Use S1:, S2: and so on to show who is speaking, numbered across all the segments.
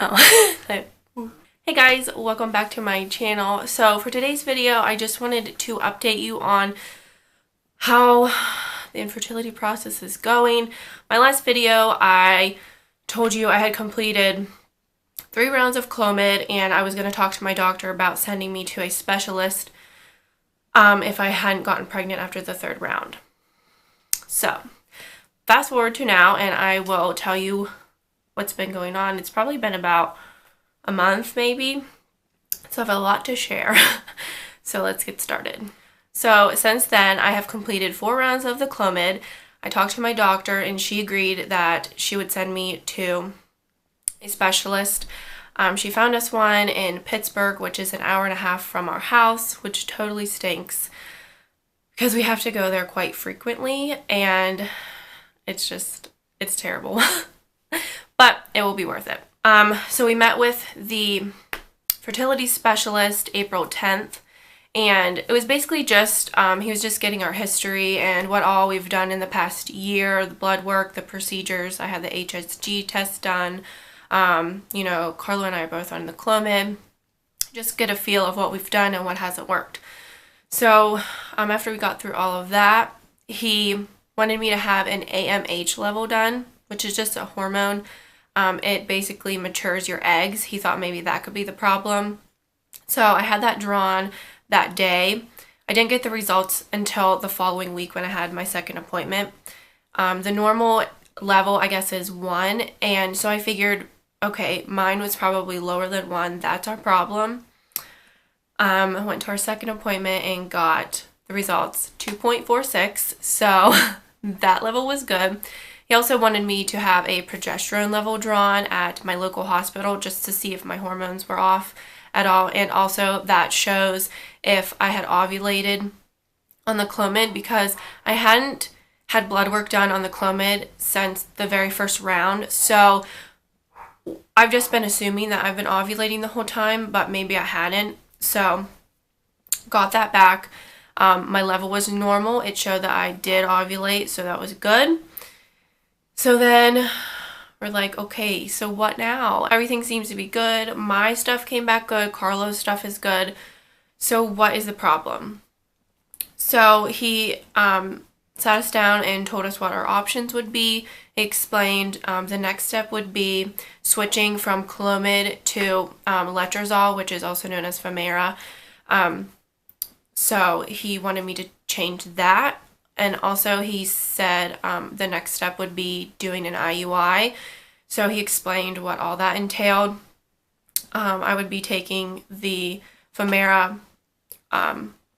S1: Oh. Hey guys, welcome back to my channel. So for today's video, I just wanted to update you on how the infertility process is going. My last video, I told you I had completed 3 rounds of Clomid and I was going to talk to my doctor about sending me to a specialist if I hadn't gotten pregnant after the 3rd round. So fast forward to now and I will tell you what's been going on. It's probably been about a month maybe, so I have a lot to share. So let's get started. So since then I have completed 4 rounds of the Clomid. I talked to my doctor and she agreed that she would send me to a specialist. She found us one in Pittsburgh, which is an hour and a half from our house, which totally stinks because we have to go there quite frequently and it's terrible. But it will be worth it. So we met with the fertility specialist April 10th, and it was basically just, he was just getting our history and what all we've done in the past year, the blood work, the procedures. I had the HSG test done. You know, Carlo and I are both on the Clomid. Just get a feel of what we've done and what hasn't worked. So after we got through all of that, he wanted me to have an AMH level done, which is just a hormone. It basically matures your eggs. He thought maybe that could be the problem. So I had that drawn that day. I didn't get the results until the following week when I had my second appointment. The normal level, I guess, is 1. And so I figured, okay, mine was probably lower than 1. That's our problem. I went to our second appointment and got the results 2.46. So that level was good. He also wanted me to have a progesterone level drawn at my local hospital just to see if my hormones were off at all. And also that shows if I had ovulated on the Clomid, because I hadn't had blood work done on the Clomid since the very first round. So I've just been assuming that I've been ovulating the whole time, but maybe I hadn't. So got that back. My level was normal. It showed that I did ovulate, so that was good. So then we're like, okay, so what now? Everything seems to be good. My stuff came back good. Carlo's stuff is good. So what is the problem? So he sat us down and told us what our options would be. He explained the next step would be switching from Clomid to letrozole, which is also known as Femera. So he wanted me to change that. And also he said the next step would be doing an IUI. So he explained what all that entailed. I would be taking the Femera,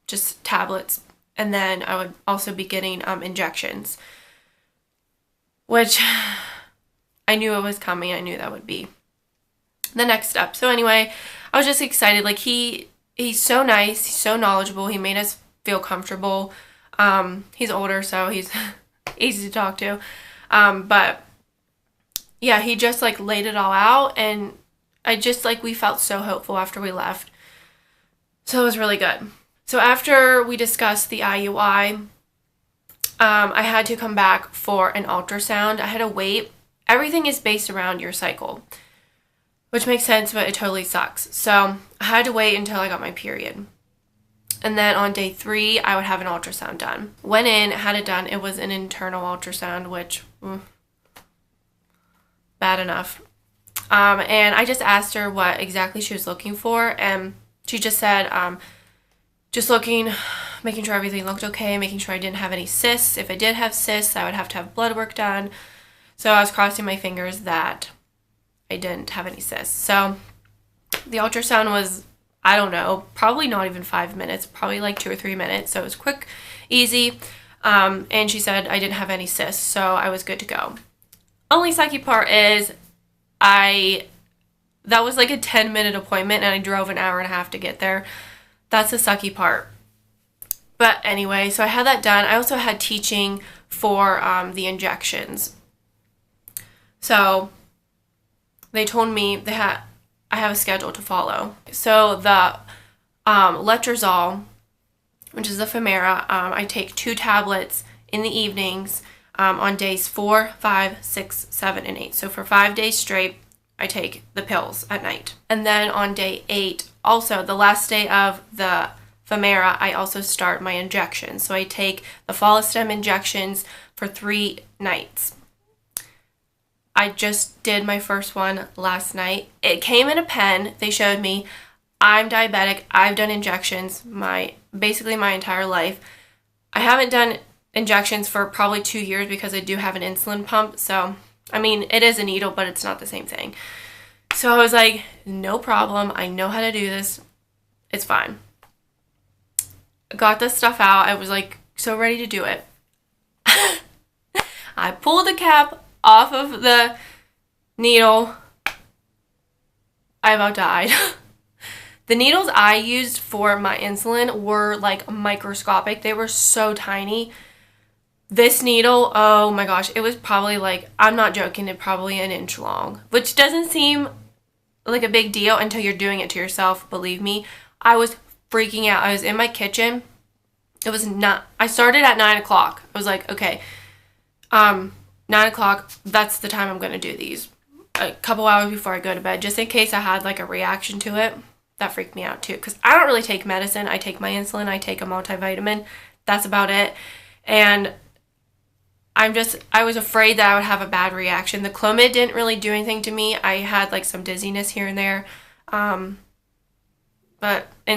S1: just tablets, and then I would also be getting injections, which I knew it was coming. I knew that would be the next step. So anyway, I was just excited. Like he's so nice. He's so knowledgeable. He made us feel comfortable. He's older, so he's easy to talk to. But yeah, he just like laid it all out, and we felt so hopeful after we left. So it was really good. So after we discussed the IUI, I had to come back for an ultrasound. I had to wait. Everything is based around your cycle, which makes sense, but it totally sucks. So I had to wait until I got my period. And then on day 3, I would have an ultrasound done. Went in, had it done. It was an internal ultrasound, which, bad enough. And I just asked her what exactly she was looking for. And she just said, just looking, making sure everything looked okay, making sure I didn't have any cysts. If I did have cysts, I would have to have blood work done. So I was crossing my fingers that I didn't have any cysts. So the ultrasound was, I don't know, probably not even 5 minutes, probably like 2 or 3 minutes. So it was quick, easy. And she said I didn't have any cysts, so I was good to go. Only sucky part is that was like a 10-minute appointment and I drove an hour and a half to get there. That's the sucky part. But anyway, so I had that done. I also had teaching for the injections. So they told me I have a schedule to follow. So the letrozole, which is the Femera, I take 2 tablets in the evenings on days 4, 5, 6, 7, and 8. So for 5 days straight, I take the pills at night. And then on day 8, also the last day of the Femera, I also start my injections. So I take the Follostim injections for 3 nights. I just did my first one last night. It came in a pen. They showed me. I'm diabetic. I've done injections basically my entire life. I haven't done injections for probably 2 years because I do have an insulin pump. So, I mean, it is a needle, but it's not the same thing. So I was like, no problem. I know how to do this. It's fine. Got this stuff out. I was like so ready to do it. I pulled the cap off of the needle. I about died. The needles I used for my insulin were like microscopic. They were so tiny. This needle, oh my gosh, it was probably like, I'm not joking, it probably an inch long, which doesn't seem like a big deal until you're doing it to yourself, believe me. I was freaking out. I was in my kitchen. I started at 9 o'clock. I was like, okay, 9 o'clock, that's the time I'm going to do these. A couple hours before I go to bed, just in case I had like a reaction to it. That freaked me out too, because I don't really take medicine. I take my insulin, I take a multivitamin. That's about it. And I was afraid that I would have a bad reaction. The Clomid didn't really do anything to me. I had like some dizziness here and there, and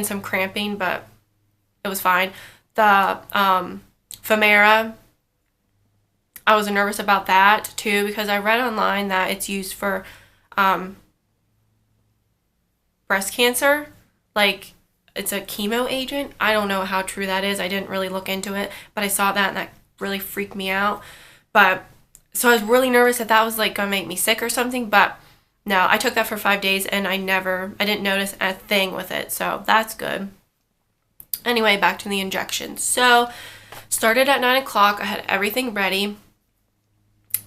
S1: some cramping, but it was fine. The Femera, I was nervous about that too because I read online that it's used for breast cancer. Like, it's a chemo agent. I don't know how true that is. I didn't really look into it, but I saw that and that really freaked me out. But so I was really nervous that was like gonna make me sick or something, but no, I took that for 5 days and I didn't notice a thing with it, so that's good. Anyway, back to the injections. So started at 9 o'clock. I had everything ready,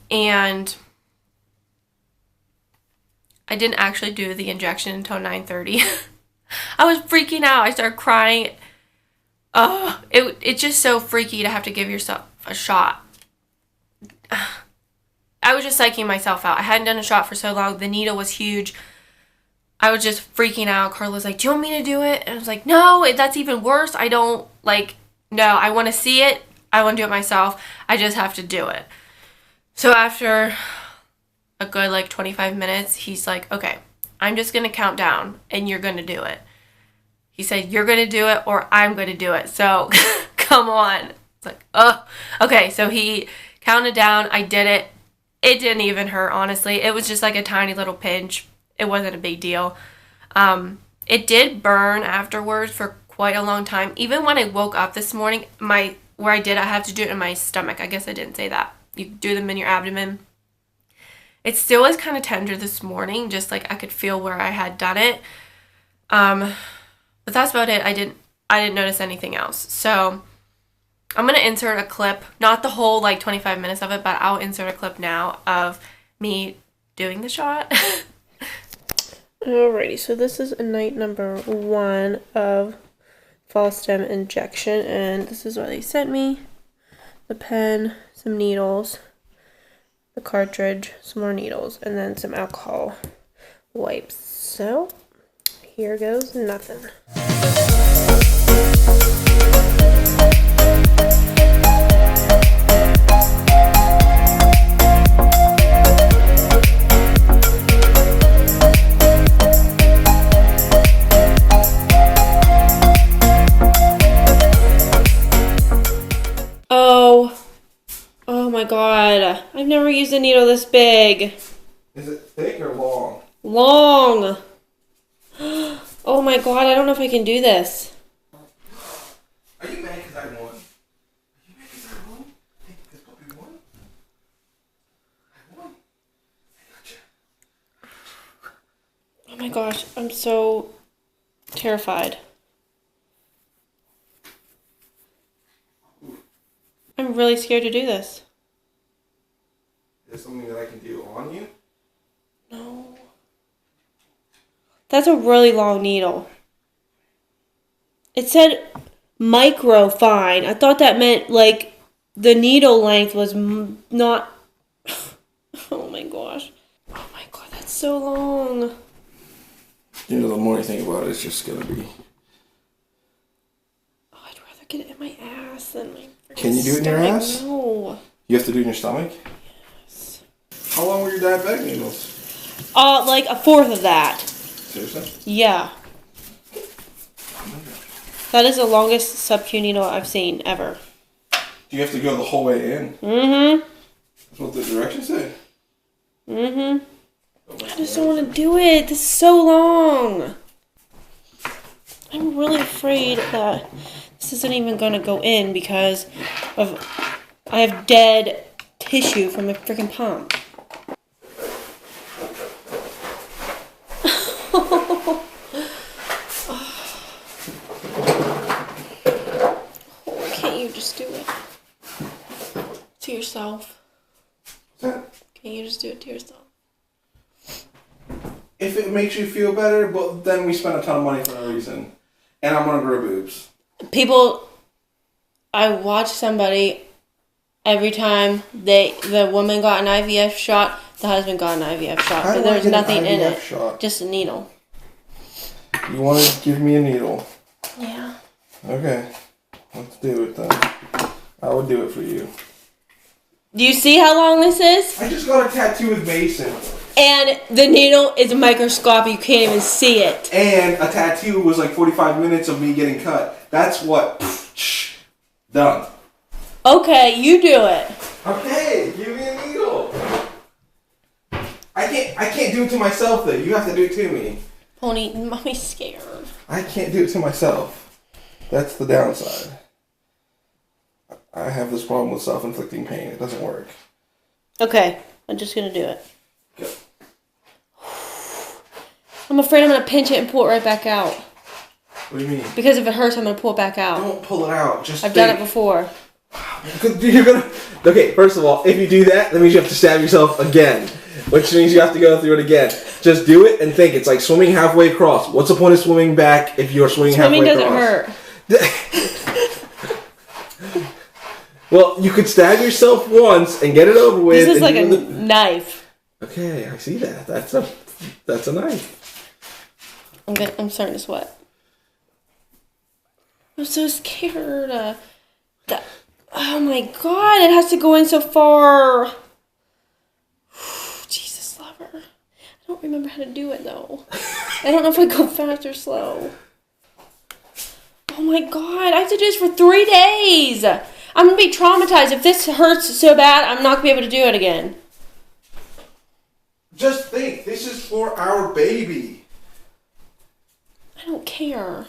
S1: and I didn't actually do the injection until 9:30. I was freaking out. I started crying. Oh, it's just so freaky to have to give yourself a shot. I was just psyching myself out. I hadn't done a shot for so long. The needle was huge. I was just freaking out. Carla's like, do you want me to do it? And I was like, no, that's even worse. I don't, no, I want to see it. I want to do it myself. I just have to do it. So after a good 25 minutes, he's like, okay, I'm just going to count down and you're going to do it. He said, you're going to do it or I'm going to do it. So come on. It's like, oh, okay. So he counted down. I did it. It didn't even hurt, honestly. It was just like a tiny little pinch. It wasn't a big deal. It did burn afterwards for quite a long time. Even when I woke up this morning, I have to do it in my stomach. I guess I didn't say that. You do them in your abdomen. It still was kind of tender this morning, just like I could feel where I had done it. But that's about it. I didn't notice anything else. So I'm going to insert a clip, not the whole 25 minutes of it, but I'll insert a clip now of me doing the shot. Alrighty, so this is night number 1 of Follostim injection, and this is what they sent me. The pen, some needles, the cartridge, some more needles, and then some alcohol wipes. So here goes nothing. Oh my god. I've never used a needle this big.
S2: Is it thick or long?
S1: Long. Oh my god, I don't know if I can do this.
S2: Are you mad because I won? Are you mad because I won? Hey, this puppy won? I won. I gotcha.
S1: Oh my gosh, I'm so terrified. I'm really scared to do this.
S2: Is there something that I can do on you?
S1: No. That's a really long needle. It said micro fine. I thought that meant the needle length was not... Oh my gosh. Oh my god, that's so long.
S2: You know, the more you think about it, it's just gonna be.
S1: Oh, I'd rather get it in my ass than my freaking
S2: Can you do it in your
S1: stomach.
S2: ass?
S1: No.
S2: You have to do it in your stomach?
S1: Yes.
S2: How long were your diabetic needles?
S1: Like a fourth of that.
S2: Seriously?
S1: Yeah. That is the longest sub-Q needle I've seen ever.
S2: Do you have to go the whole way in?
S1: Mm-hmm.
S2: That's what the directions say.
S1: Mm-hmm. I just don't want to do it. This is so long. I'm really afraid that this isn't even going to go in because I have dead tissue from a freaking pump. Why can't you just do it to yourself? Can't you just do it to yourself?
S2: If it makes you feel better, but then we spend a ton of money for no reason. And I'm gonna grow boobs.
S1: I watch somebody every time the woman got an IVF shot, the husband got an IVF shot.
S2: How
S1: But
S2: do I
S1: there's
S2: get an
S1: nothing in
S2: IVF
S1: it.
S2: shot?
S1: Just a needle.
S2: You want to give me a needle?
S1: Yeah.
S2: Okay. Let's do it then. I would do it for you.
S1: Do you see how long this is?
S2: I just got a tattoo with Mason.
S1: And the needle is microscopic. You can't even see it.
S2: And a tattoo was like 45 minutes of me getting cut. That's what. Done.
S1: Okay, you do it.
S2: Okay, give me a needle. I can't do it to myself though. You have to do it to me.
S1: Pony, mommy's scared.
S2: I can't do it to myself. That's the downside. I have this problem with self-inflicting pain. It doesn't work.
S1: Okay, I'm just gonna do it.
S2: Go.
S1: I'm afraid I'm gonna pinch it and pull it right back out.
S2: What do you mean?
S1: Because if it hurts, I'm gonna pull it back out.
S2: Don't pull it out. Just
S1: I've done it before.
S2: You're gonna. Okay, first of all, if you do that, that means you have to stab yourself again, which means you have to go through it again. Just do it and think. It's like swimming halfway across. What's the point of swimming back if you're swimming halfway across?
S1: Swimming doesn't
S2: hurt. Well, you could stab yourself once and get it over with.
S1: This is like a knife.
S2: Okay, I see that. That's a knife.
S1: I'm starting to sweat. I'm so scared. Oh my god, it has to go in so far. Jesus lover. I don't remember how to do it though. I don't know if I go fast or slow. Oh my god, I have to do this for 3 days. I'm going to be traumatized. If this hurts so bad, I'm not going to be able to do it again.
S2: Just think, this is for our baby.
S1: I don't care.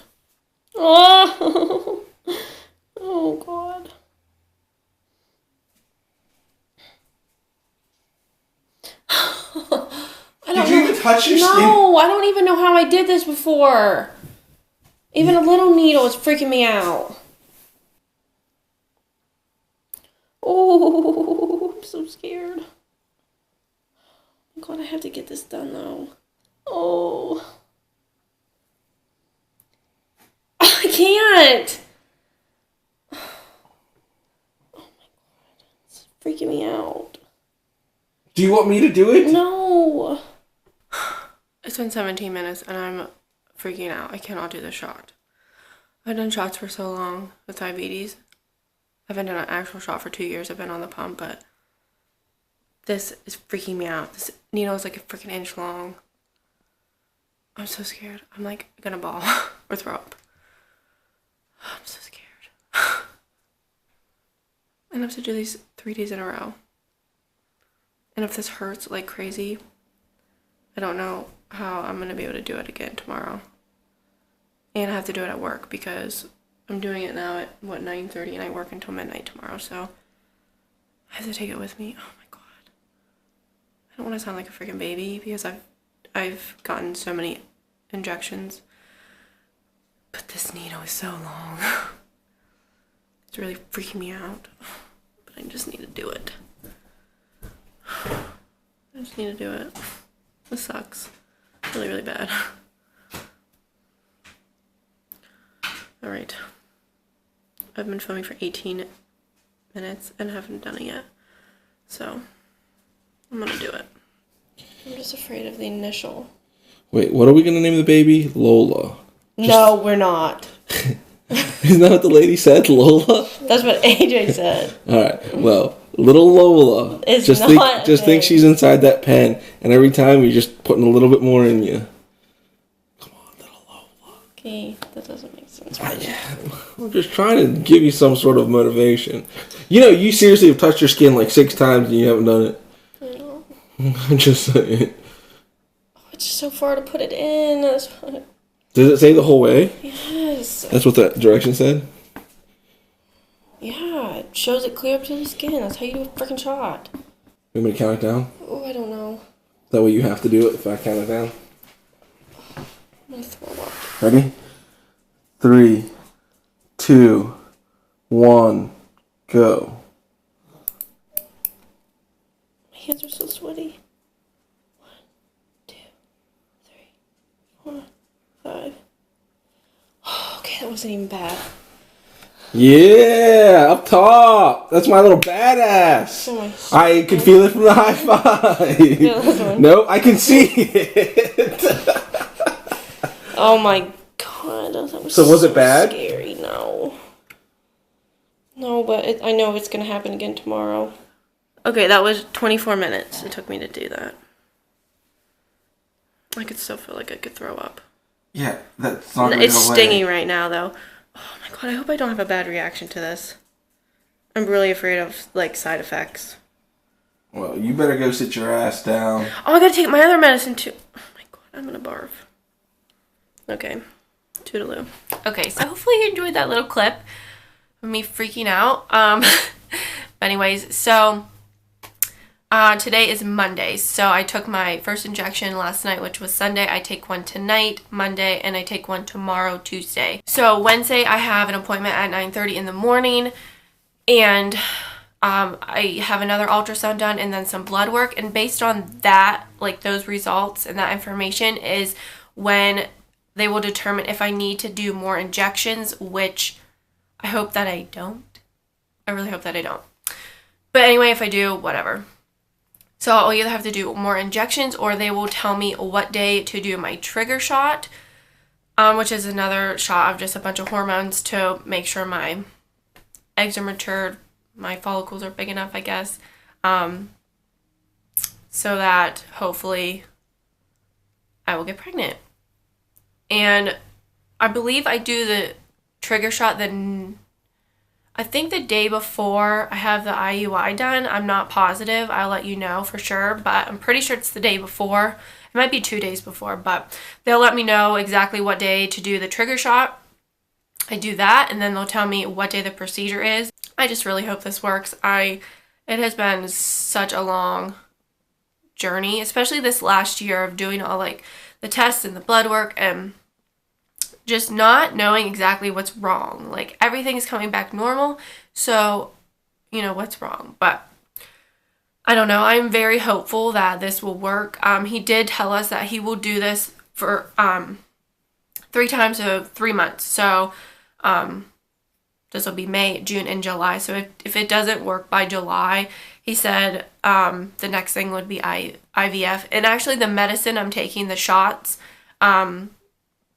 S1: Oh, oh God.
S2: Did you even touch your skin?
S1: No, I don't even know how I did this before. Even a little needle is freaking me out. Oh, I'm so scared. Oh God, I have to get this done though. Oh. I can't. Oh my God, it's freaking me out.
S2: Do you want me to do it?
S1: No. It's been 17 minutes and I'm freaking out. I cannot do the shot. I've done shots for so long with diabetes. I haven't done an actual shot for 2 years. I've been on the pump, but this is freaking me out. This needle is like a freaking inch long. I'm so scared. I'm like gonna bawl or throw up. I'm so scared. And I have to do these 3 days in a row. And if this hurts like crazy, I don't know how I'm gonna be able to do it again tomorrow. And I have to do it at work because I'm doing it now at, 9:30 and I work until midnight tomorrow, so I have to take it with me. Oh my God. I don't want to sound like a freaking baby because I've gotten so many injections, but this needle is so long. It's really freaking me out, but I just need to do it. I just need to do it. This sucks. Really, really bad. Alright. I've been filming for 18 minutes and haven't done it yet. So, I'm gonna do it. I'm just afraid of the initial.
S2: Wait, what are we gonna name the baby? Lola.
S1: No, we're not.
S2: Isn't that what the lady said, Lola?
S1: That's what AJ said.
S2: All right. Well, little Lola.
S1: It's
S2: just
S1: not.
S2: think she's inside that pen, and every time you're just putting a little bit more in you. Come on, little Lola.
S1: Okay, that doesn't make sense.
S2: I'm just trying to give you some sort of motivation. You know, you seriously have touched your skin like 6 times and you haven't done it.
S1: I know.
S2: I'm just saying.
S1: Oh, it's just so far to put it in. Does
S2: it say the whole way?
S1: Yes.
S2: That's what that direction said?
S1: Yeah, it shows it clear up to the skin. That's how you do a freaking shot.
S2: You want me to count it down?
S1: Oh, I don't know.
S2: That way you have to do it if I count it down.
S1: I'm gonna throw up.
S2: Ready? 3, 2, 1, go.
S1: My hands are so sweaty. 1, 2, 3, 4, 5. Oh, okay, that wasn't even bad.
S2: Yeah, up top. That's my little badass.
S1: Oh,
S2: I could feel it from the high five.
S1: Yeah,
S2: nope, I can see it.
S1: Oh my god, that was
S2: so was it bad?
S1: Scary, no. No, but I know it's gonna happen again tomorrow. Okay, that was 24 minutes it took me to do that. I could still feel like I could throw up.
S2: Yeah, that's not
S1: It's stinging right now, though. Oh my god, I hope I don't have a bad reaction to this. I'm really afraid of, like, side effects.
S2: Well, you better go sit your ass down.
S1: Oh, I gotta take my other medicine, too. Oh my god, I'm gonna barf. Okay. Toodaloo. Okay, so hopefully you enjoyed that little clip of me freaking out. But anyways, so today is Monday. So I took my first injection last night, which was Sunday. I take one tonight, Monday, and I take one tomorrow, Tuesday. So Wednesday, I have an appointment at 9:30 in the morning, and I have another ultrasound done and then some blood work. And based on that, like those results and that information is when they will determine if I need to do more injections, which I hope that I don't. I really hope that I don't. But anyway, if I do, whatever. So I'll either have to do more injections or they will tell me what day to do my trigger shot, which is another shot of just a bunch of hormones to make sure my eggs are matured, my follicles are big enough, I guess, so that hopefully I will get pregnant. And I believe I do the trigger shot then I think the day before I have the IUI done. I'm not positive. I'll let you know for sure, but I'm pretty sure it's the day before. It might be 2 days before, but they'll let me know exactly what day to do the trigger shot. I do that, and then they'll tell me what day the procedure is. I just really hope this works. It has been such a long journey, especially this last year of doing all like the tests and the blood work and just not knowing exactly what's wrong. Like everything's coming back normal, so you know what's wrong. But I don't know. I'm very hopeful that this will work. He did tell us that he will do this for 3 times of 3 months. So this will be May, June, and July. So if it doesn't work by July, he said the next thing would be IVF. And actually the medicine I'm taking, the shots,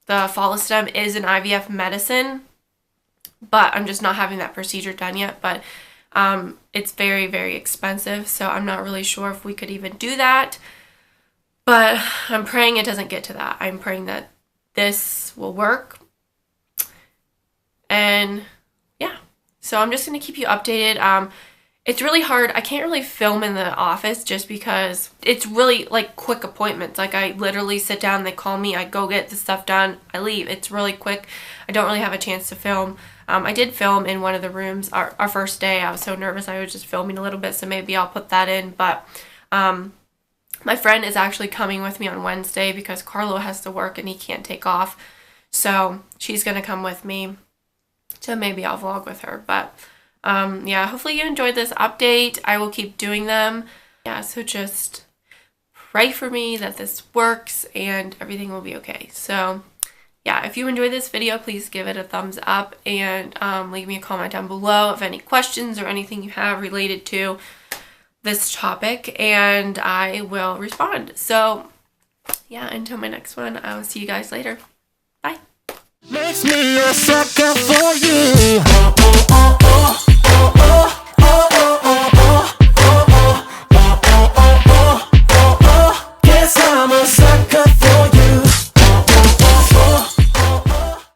S1: the Follostim is an IVF medicine, but I'm just not having that procedure done yet. But it's very, very expensive, so I'm not really sure if we could even do that. But I'm praying it doesn't get to that. I'm praying that this will work. And yeah, so I'm just going to keep you updated. It's really hard. I can't really film in the office just because it's really like quick appointments. Like I literally sit down, they call me, I go get the stuff done, I leave. It's really quick. I don't really have a chance to film. I did film in one of the rooms our first day. I was so nervous. I was just filming a little bit, so maybe I'll put that in. But my friend is actually coming with me on Wednesday because Carlo has to work and he can't take off. So she's going to come with me. So maybe I'll vlog with her. But yeah, hopefully you enjoyed this update. I will keep doing them. Yeah, so just pray for me that this works and everything will be okay. So yeah, if you enjoyed this video, please give it a thumbs up and leave me a comment down below of any questions or anything you have related to this topic and I will respond. So yeah, until my next one, I will see you guys later. Bye.
S3: Makes me a sucker for you.